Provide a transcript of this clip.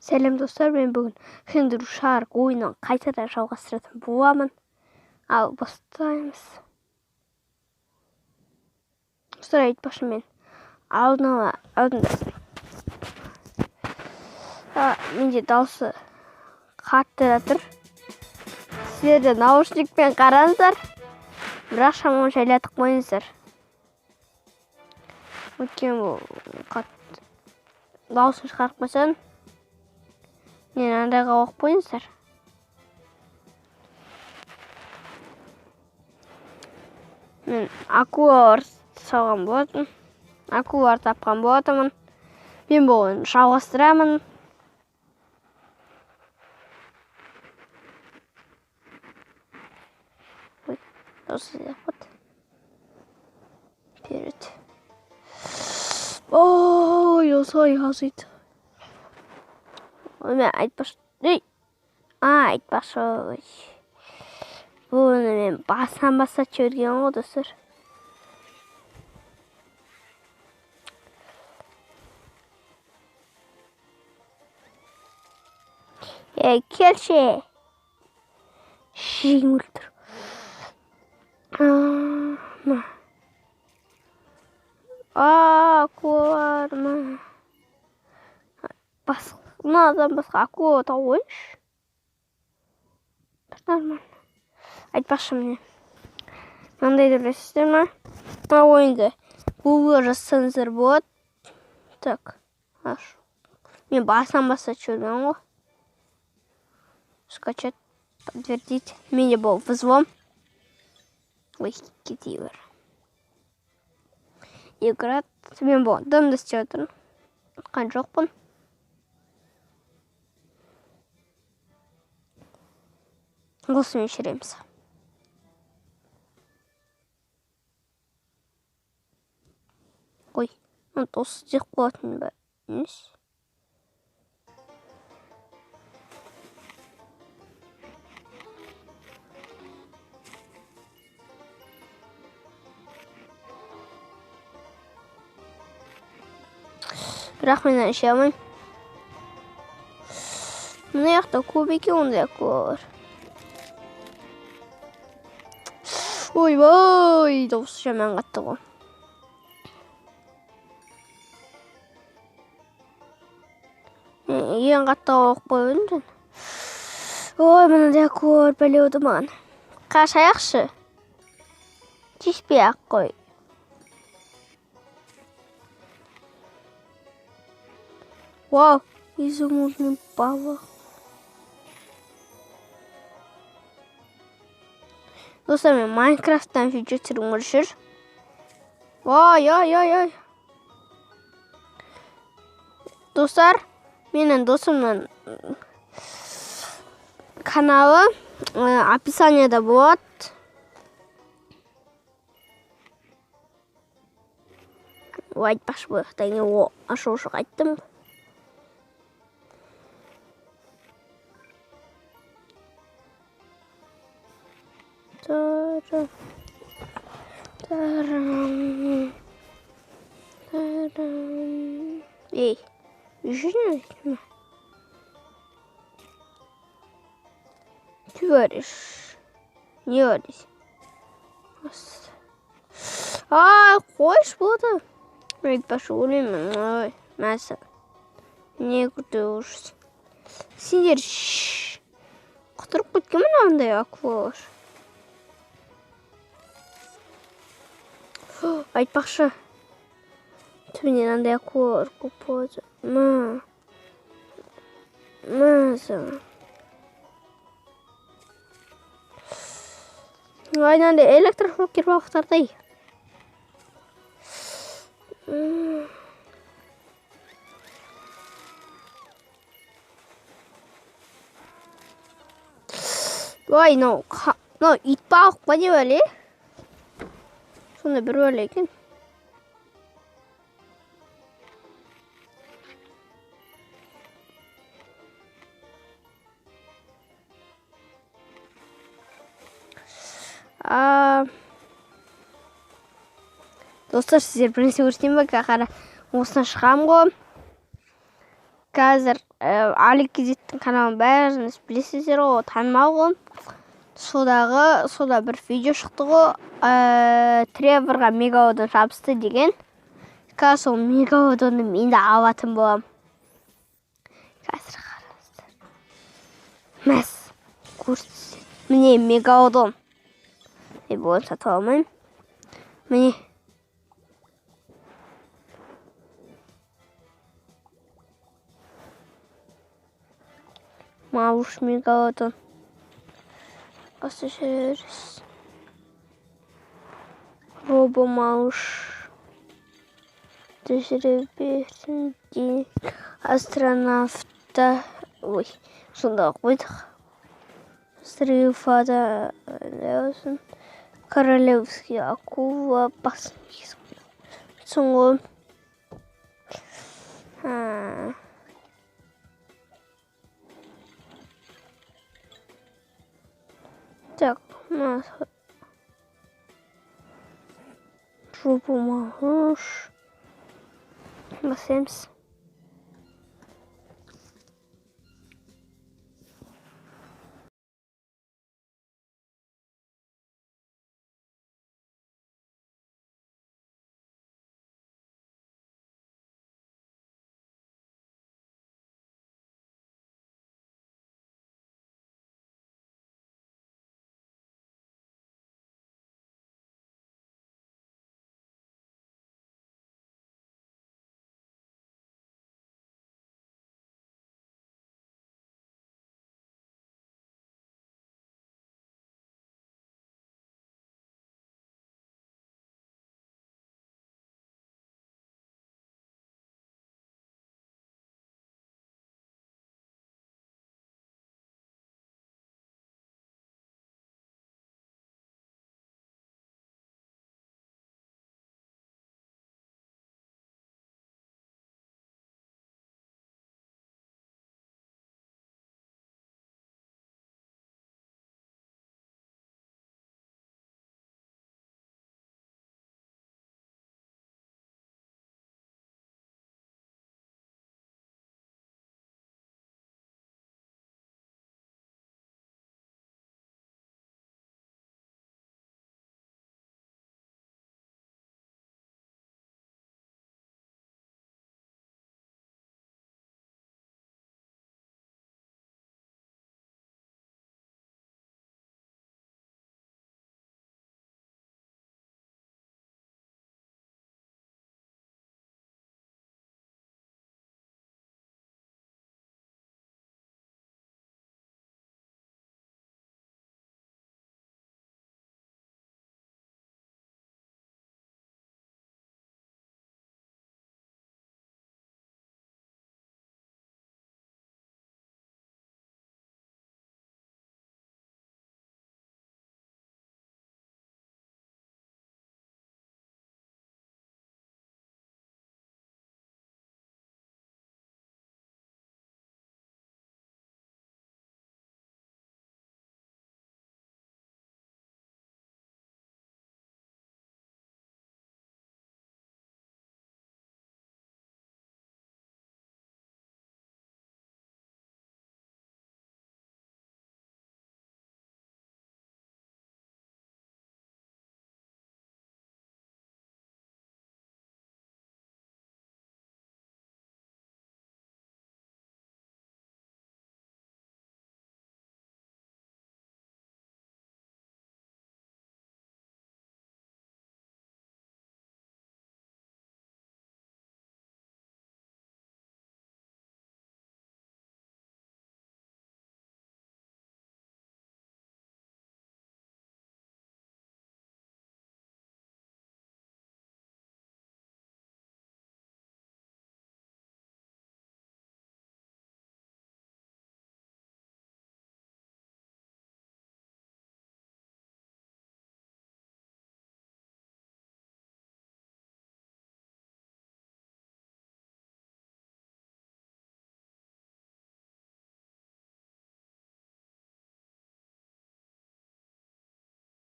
Сәлем достар, мен бүгін Хендер Шарк ойынын қайтадан жалғастыратын боламын. Ал бастаймыз. Достар, айтпақшы мен алдында менде дауысы қатты жатыр. Сіздер де наушникпен қараңыздар, бірақ шамамен жайлатып қойыңыздар. Өйткені бұл қатты дауысын шығармасаң, мен андайға оқып қойыңыздар. Мен акулалар салған болатын. Акулалар тапқан болатынмын. Мен бұл ойынды жалғастырамын. Ой, осы запад. Вперед. Ой, осылай жазайды. Мен айтпақшы. Айтпақшы. Бұны мен басынан бастап көрген ғой, достар. Келші. Жеңіл тұр. Акулалар ма? Мынадан басқа акула тауып ойыншы. Нормально. Айтпақшы міне. Мынандай білесіздер ма? Ойынды Google жазсаңыздар болады. Так. Мен басынан бастап көрген ғой. Скачать, подтвердить. Менде бұл взлом. Ой, кете бар. Играть. Мен бұл дымды істеп отырмын. Қан жоқпын. Осымен шіреміз. Ой, осы дек болатын ба? Емес. Бірақ мен әше алмайым. Мына яқта көп екен ондай акулалар. Ой, дауысы жаман қатты ғой. Ең қатты оқып қойдым. Ой, мынандай акулалар бәлеуді маған. Қашаяқшы. Тиіспей ақ қой. Вау, изумрудный балық. Достар, мен Майнкрафттан видео түсіргім жүр. Ой. Достар, менің досымның каналы описанияда болады. Айтпақшы бұяқтан не ашу-ашу қайттым. Ей, жүрін өйтіме. Ты говоришь? Не говоришь. Қойш болды. Айтпақшы өлемін. Ой, мәсі. Не күрді ұрыс. Сендер құтырып кеткенмін андай акулалар. Айтпақшы. Түбінен андай акулалар көп болады. Мәсі. Айнандай электрошокер балықтардай. Ой, ит балық па не бәле? Сонда бір бәле екен. Достар, сіздер бірнесе көрсетейін бе? Қара осына шығам ғой. қазір Али Кезеттің каналын бәріңіз білесіздер ғой, танымал ғой. Сода бір видео шықты ғой, Треворға мегалодон жабысты деген. Қазір сол мегалодонды мен де алатын болам. Қазір қараңыздар. Мәс, көрсетсе. Міне мегалодон. Оны сатып алмаймын. Міне. Малыш мегалодон. Осы жүріс. Робо малыш. Жүре берсін де астронавта. Ой, сонда қойдық. Стрифада леосын. Королевский акула басын кесіп. Соңғы. Так, Робо малыш. Басеміз.